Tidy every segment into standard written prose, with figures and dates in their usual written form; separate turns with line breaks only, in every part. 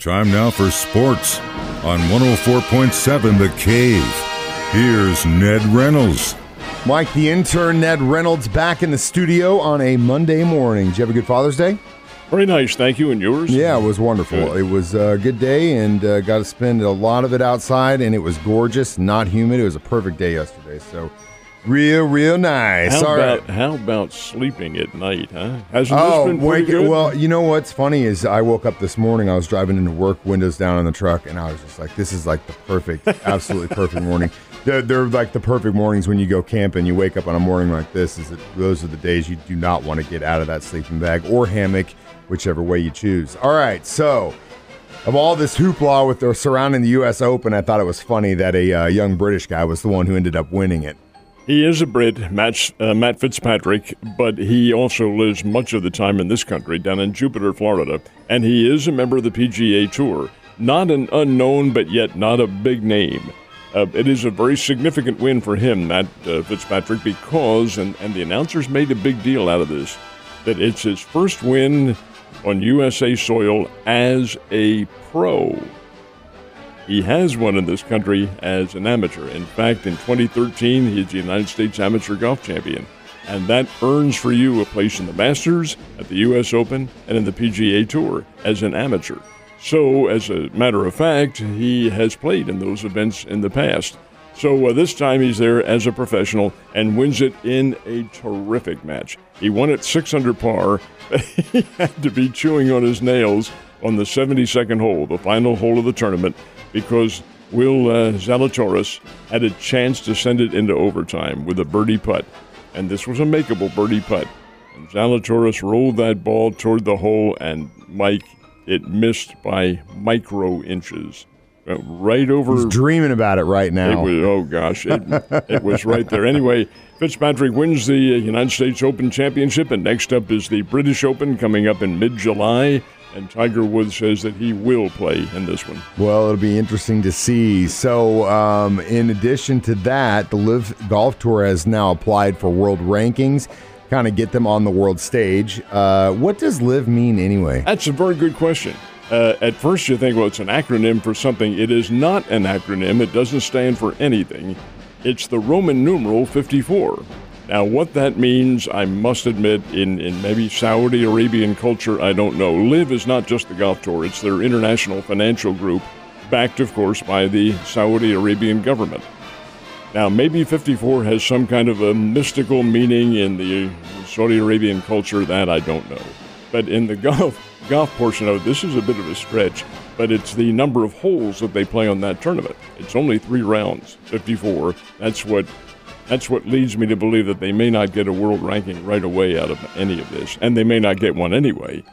Time now for sports on 104.7 The Cave. Here's Ned Reynolds.
Mike, the intern Ned Reynolds, back in the studio on a Monday morning. Did you have a good Father's Day?
Very nice, thank you. And yours?
Yeah, it was wonderful.
Good.
It was a good day, and got to spend a lot of it outside, and it was gorgeous, not humid. It was a perfect day yesterday, so real nice.
How about sleeping at night, huh? Hasn't this been pretty good?
Well, you know what's funny is I woke up this morning, I was driving into work, windows down in the truck, and I was just like, this is like the perfect, absolutely perfect morning. They're like the perfect mornings when you go camping. You wake up on a morning like this. Those are the days you do not want to get out of that sleeping bag or hammock, whichever way you choose. All right, so of all this hoopla with surrounding the U.S. Open, I thought it was funny that a young British guy was the one who ended up winning it.
He is a Brit, Matt Fitzpatrick, but he also lives much of the time in this country, down in Jupiter, Florida, and he is a member of the PGA Tour. Not an unknown, but yet not a big name. It is a very significant win for him, Matt Fitzpatrick, because, and the announcers made a big deal out of this, that it's his first win on USA soil as a pro. He has won in this country as an amateur. In fact, in 2013, he's the United States Amateur Golf Champion. And that earns for you a place in the Masters, at the U.S. Open, and in the PGA Tour as an amateur. So, as a matter of fact, he has played in those events in the past. So this time he's there as a professional and wins it in a terrific match. He won it 6 under par. He had to be chewing on his nails on the 72nd hole, the final hole of the tournament, because Will Zalatoris had a chance to send it into overtime with a birdie putt. And this was a makeable birdie putt. And Zalatoris rolled that ball toward the hole, and Mike, it missed by micro inches. Right over.
He's dreaming about it right now.
It was right there. Anyway, Fitzpatrick wins the United States Open Championship, and next up is the British Open coming up in mid-July, and Tiger Woods says that he will play in this one.
Well, it'll be interesting to see. So, in addition to that, the LIV Golf Tour has now applied for world rankings, kind of get them on the world stage. What does LIV mean anyway?
That's a very good question. At first you think, well, it's an acronym for something. It is not an acronym. It doesn't stand for anything. It's the Roman numeral 54. Now, what that means, I must admit, in maybe Saudi Arabian culture, I don't know. LIV is not just the golf tour. It's their international financial group, backed, of course, by the Saudi Arabian government. Now, maybe 54 has some kind of a mystical meaning in the Saudi Arabian culture. That I don't know. But in the golf portion of it, this is a bit of a stretch, but it's the number of holes that they play on that tournament. It's only 3 rounds, 54. That's what leads me to believe that they may not get a world ranking right away out of any of this, and they may not get one anyway.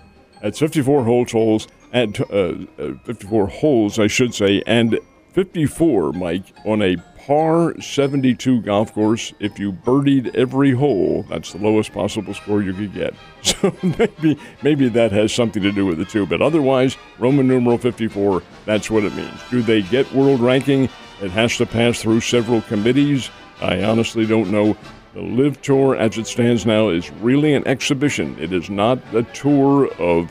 It's 54 holes, and 54 holes, I should say, and 54, Mike, on a par 72 golf course. If you birdied every hole, that's the lowest possible score you could get. So maybe that has something to do with it too. But otherwise, Roman numeral 54, that's what it means. Do they get world ranking? It has to pass through several committees. I honestly don't know. The LIV Tour, as it stands now, is really an exhibition. It is not a tour of...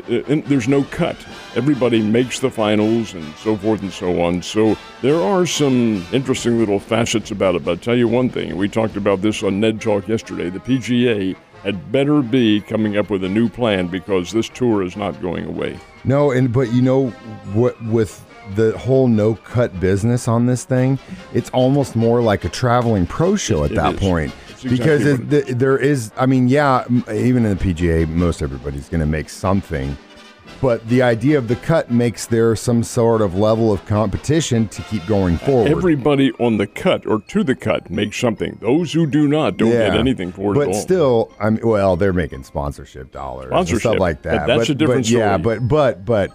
there's no cut. Everybody makes the finals and so forth and so on. So there are some interesting little facets about it. But I'll tell you one thing. We talked about this on Ned Talk yesterday. The PGA had better be coming up with a new plan, because this tour is not going away.
No, but you know what, with the whole no-cut business on this thing, it's almost more like a traveling pro show at that point. Because there is, I mean, yeah, even in the PGA, most everybody's going to make something. But the idea of the cut makes there some sort of level of competition to keep going forward.
Everybody on the cut or to the cut makes something. Those who do not don't get anything for it at all.
But still, I mean, well, they're making sponsorship dollars and stuff like that.
But that's a different story.
Yeah, but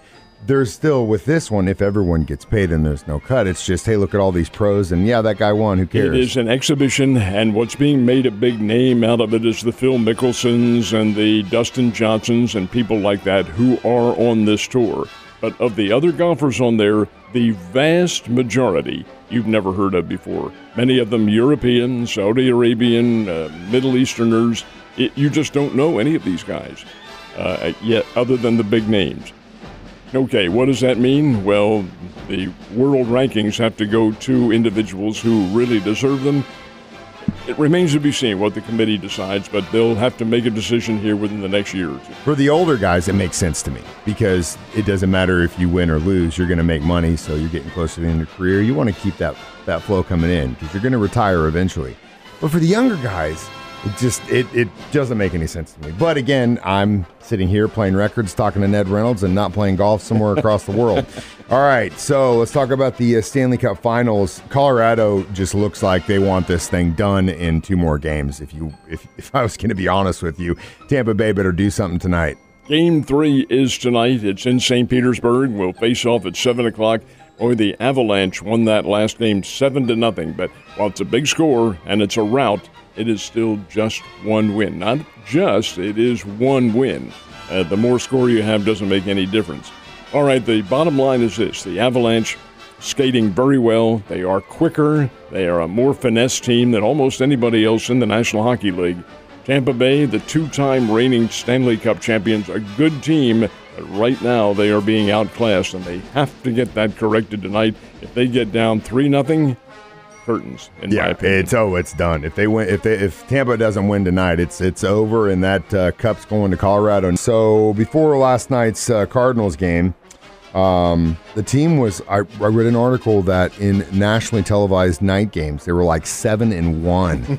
there's still, with this one, if everyone gets paid and there's no cut, it's just, hey, look at all these pros, and yeah, that guy won, who cares?
It is an exhibition, and what's being made a big name out of it is the Phil Mickelsons and the Dustin Johnsons and people like that who are on this tour. But of the other golfers on there, the vast majority you've never heard of before. Many of them European, Saudi Arabian, Middle Easterners. You just don't know any of these guys, yet other than the big names. Okay, what does that mean? Well, the world rankings have to go to individuals who really deserve them. It remains to be seen what the committee decides, but they'll have to make a decision here within the next year or two.
For the older guys, it makes sense to me because it doesn't matter if you win or lose. You're going to make money, so you're getting close to the end of your career. You want to keep that flow coming in because you're going to retire eventually. But for the younger guys, it doesn't make any sense to me. But again, I'm sitting here playing records, talking to Ned Reynolds, and not playing golf somewhere across the world. All right, so let's talk about the Stanley Cup Finals. Colorado just looks like they want this thing done in 2 more games. If I was going to be honest with you, Tampa Bay better do something tonight.
Game 3 is tonight. It's in St. Petersburg. We'll face off at 7 o'clock. Boy, the Avalanche won that last game 7-0. But while it's a big score and it's a rout, it is still just 1 win. Not just, it is 1 win. The more score you have doesn't make any difference. All right, the bottom line is this. The Avalanche skating very well. They are quicker. They are a more finesse team than almost anybody else in the National Hockey League. Tampa Bay, the 2-time reigning Stanley Cup champions, a good team. But right now they are being outclassed, and they have to get that corrected tonight. If they get down 3-0, curtains, in my opinion.
It's done. If Tampa doesn't win tonight, it's over, and that cup's going to Colorado. So before last night's Cardinals game, the team was. I read an article that in nationally televised night games they were like 7-1,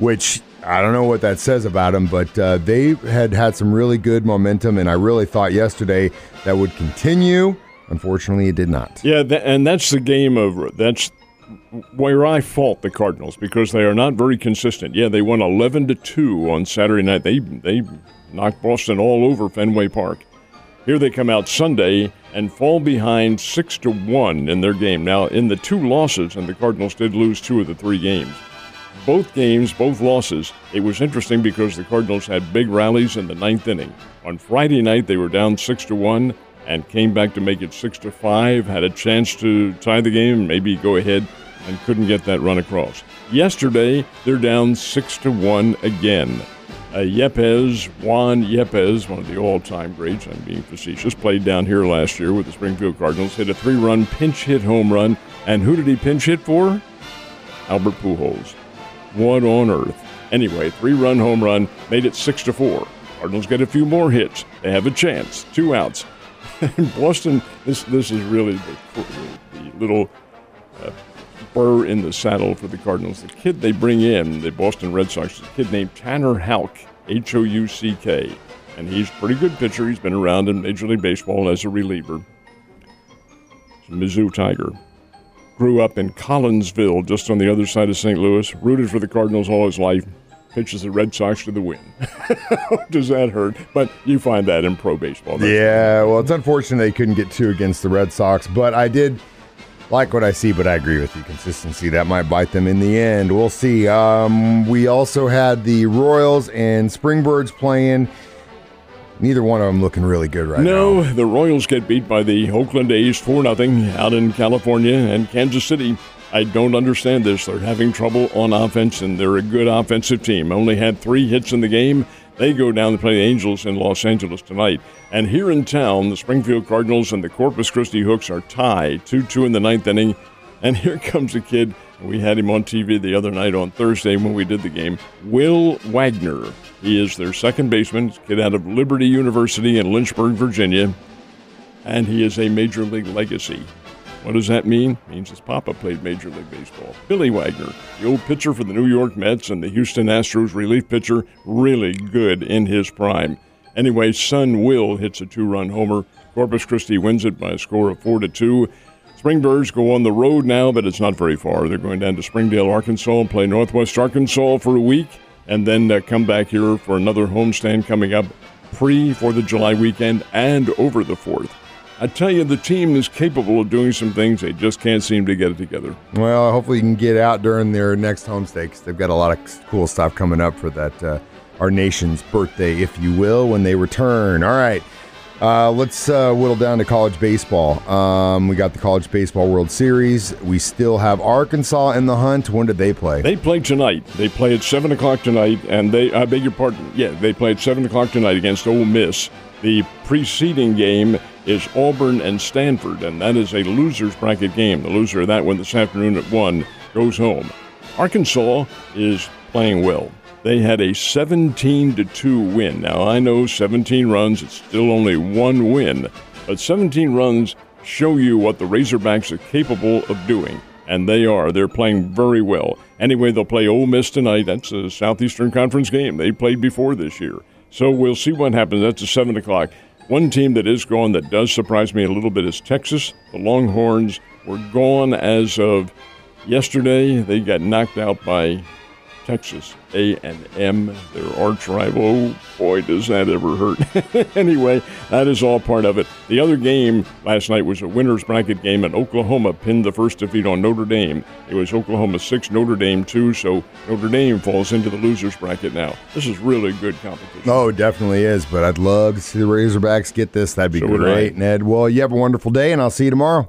which I don't know what that says about them, but they had some really good momentum, and I really thought yesterday that would continue. Unfortunately, it did not.
Yeah, and that's the game of that's. Where I fault the Cardinals because they are not very consistent. Yeah, they won 11-2 on Saturday night. They knocked Boston all over Fenway Park. Here they come out Sunday and fall behind 6-1 in their game. Now, in the 2 losses, and the Cardinals did lose 2 of the 3 games. Both games, both losses, it was interesting because the Cardinals had big rallies in the 9th inning. On Friday night, they were down 6-1 and came back to make it 6-5, had a chance to tie the game, maybe go ahead, and couldn't get that run across. Yesterday, they're down 6-1 again. Juan Yepes, one of the all-time greats, I'm being facetious, played down here last year with the Springfield Cardinals, hit a 3-run pinch hit home run. And who did he pinch hit for? Albert Pujols. What on earth? Anyway, 3-run home run, made it 6-4. Cardinals get a few more hits. They have a chance. 2 outs. Boston, this is really the little burr in the saddle for the Cardinals. The kid they bring in, the Boston Red Sox, is a kid named Tanner Houck, Houck, and he's a pretty good pitcher. He's been around in Major League Baseball as a reliever. He's a Mizzou Tiger. Grew up in Collinsville, just on the other side of St. Louis. Rooted for the Cardinals all his life. Pitches the Red Sox to the win. Does that hurt? But you find that in pro baseball.
Yeah, well, it's unfortunate they couldn't get 2 against the Red Sox, but I did like what I see, but I agree with you. Consistency, that might bite them in the end. We'll see. We also had the Royals and Springbirds playing. Neither one of them looking really good right now.
No, the Royals get beat by the Oakland A's 4-0 out in California and Kansas City. I don't understand this. They're having trouble on offense, and they're a good offensive team. Only had 3 hits in the game. They go down to play the Angels in Los Angeles tonight. And here in town, the Springfield Cardinals and the Corpus Christi Hooks are tied 2-2 in the 9th inning. And here comes a kid. We had him on TV the other night on Thursday when we did the game. Will Wagner. He is their second baseman, kid out of Liberty University in Lynchburg, Virginia. And he is a Major League legacy. What does that mean? It means his papa played Major League Baseball. Billy Wagner, the old pitcher for the New York Mets and the Houston Astros relief pitcher, really good in his prime. Anyway, son Will hits a 2-run homer. Corpus Christi wins it by a score of 4-2. Springbirds go on the road now, but it's not very far. They're going down to Springdale, Arkansas, and play Northwest Arkansas for a week, and then come back here for another homestand coming up pre-4th of July weekend and over the 4th. I tell you, the team is capable of doing some things. They just can't seem to get it together.
Well, hopefully you can get out during their next homestay because they've got a lot of cool stuff coming up for that, our nation's birthday, if you will, when they return. All right, let's whittle down to college baseball. We got the College Baseball World Series. We still have Arkansas in the hunt. When did they play?
They play tonight. They play at 7 o'clock tonight, and I beg your pardon, they play at 7 o'clock tonight against Ole Miss. The preceding game is Auburn and Stanford, and that is a loser's bracket game. The loser of that one this afternoon at 1 goes home. Arkansas is playing well. They had a 17-2 win. Now, I know 17 runs, it's still only one win, but 17 runs show you what the Razorbacks are capable of doing, and they are. They're playing very well. Anyway, they'll play Ole Miss tonight. That's a Southeastern Conference game. They played before this year. So we'll see what happens. That's at 7 o'clock. One team that is gone that does surprise me a little bit is Texas. The Longhorns were gone as of yesterday. They got knocked out by Texas A&M, their arch rival. Oh, boy, does that ever hurt. Anyway, that is all part of it. The other game last night was a winner's bracket game, and Oklahoma pinned the first defeat on Notre Dame. It was Oklahoma 6, Notre Dame 2, so Notre Dame falls into the loser's bracket now. This is really good competition.
Oh, it definitely is, but I'd love to see the Razorbacks get this. That'd be great, Ned. Well, you have a wonderful day, and I'll see you tomorrow.